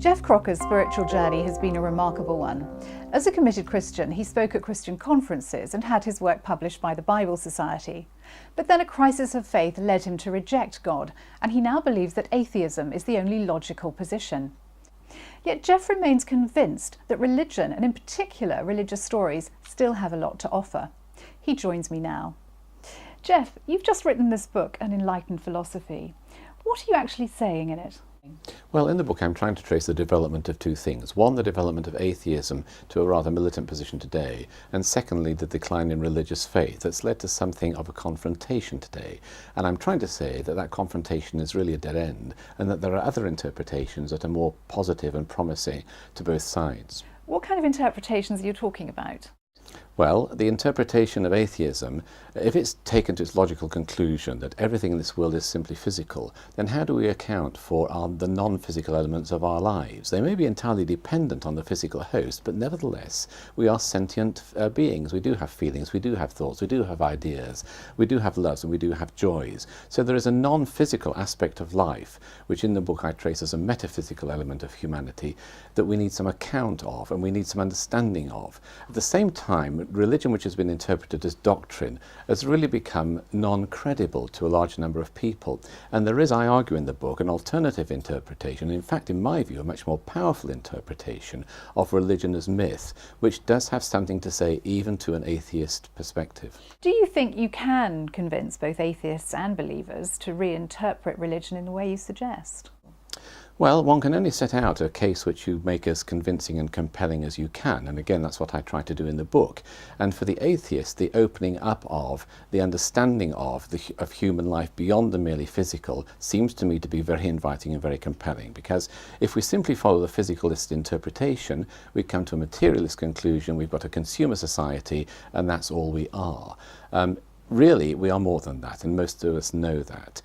Geoff Crocker's spiritual journey has been a remarkable one. As a committed Christian, he spoke at Christian conferences and had his work published by the Bible Society. But then a crisis of faith led him to reject God, and he now believes that atheism is the only logical position. Yet Geoff remains convinced that religion, and in particular religious stories, still have a lot to offer. He joins me now. Geoff, you've just written this book, An Enlightened Philosophy. What are you actually saying in it? Well, in the book I'm trying to trace the development of two things. One, the development of atheism to a rather militant position today, and secondly, the decline in religious faith that's led to something of a confrontation today. And I'm trying to say that that confrontation is really a dead end, and that there are other interpretations that are more positive and promising to both sides. What kind of interpretations are you talking about? Well, the interpretation of atheism, if it's taken to its logical conclusion that everything in this world is simply physical, then how do we account for the non-physical elements of our lives? They may be entirely dependent on the physical host, but nevertheless, we are sentient beings. We do have feelings, we do have thoughts, we do have ideas, we do have loves, and we do have joys. So there is a non-physical aspect of life, which in the book I trace as a metaphysical element of humanity, that we need some account of, and we need some understanding of. At the same time, religion, which has been interpreted as doctrine, has really become non-credible to a large number of people. And there is, I argue in the book, an alternative interpretation, in fact, in my view, a much more powerful interpretation of religion as myth, which does have something to say even to an atheist perspective. Do you think you can convince both atheists and believers to reinterpret religion in the way you suggest? Well, one can only set out a case which you make as convincing and compelling as you can, and again that's what I try to do in the book. And for the atheist, the opening up of, the understanding of human life beyond the merely physical seems to me to be very inviting and very compelling, because if we simply follow the physicalist interpretation, we come to a materialist conclusion. We've got a consumer society, and that's all we are. Really, we are more than that, and most of us know that.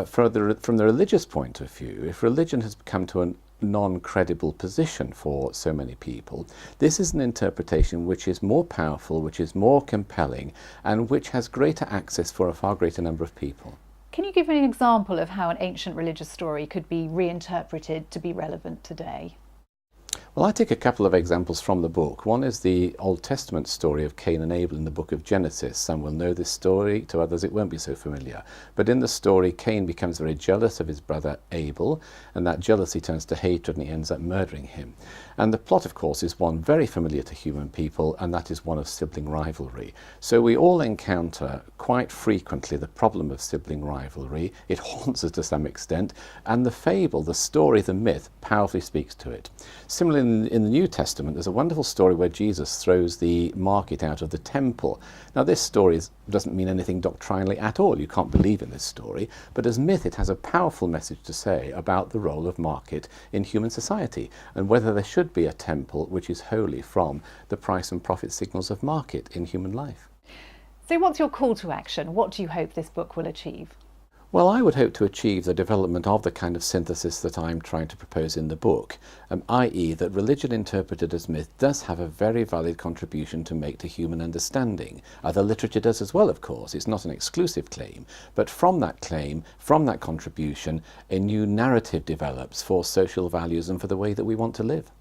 From the religious point of view, if religion has come to a non-credible position for so many people, this is an interpretation which is more powerful, which is more compelling, and which has greater access for a far greater number of people. Can you give me an example of how an ancient religious story could be reinterpreted to be relevant today? Well, I take a couple of examples from the book. One is the Old Testament story of Cain and Abel in the book of Genesis. Some will know this story, to others it won't be so familiar. But in the story, Cain becomes very jealous of his brother Abel, and that jealousy turns to hatred and he ends up murdering him. And the plot, of course, is one very familiar to human people, and that is one of sibling rivalry. So we all encounter quite frequently the problem of sibling rivalry. It haunts us to some extent, and the fable, the story, the myth powerfully speaks to it. Similarly, in the New Testament, there's a wonderful story where Jesus throws the market out of the temple. Now, this story doesn't mean anything doctrinally at all. You can't believe in this story. But as myth, it has a powerful message to say about the role of market in human society, and whether there should be a temple which is holy from the price and profit signals of market in human life. So what's your call to action? What do you hope this book will achieve? Well, I would hope to achieve the development of the kind of synthesis that I'm trying to propose in the book, i.e. that religion interpreted as myth does have a very valid contribution to make to human understanding. Other literature does as well, of course. It's not an exclusive claim, but from that claim, from that contribution, a new narrative develops for social values and for the way that we want to live.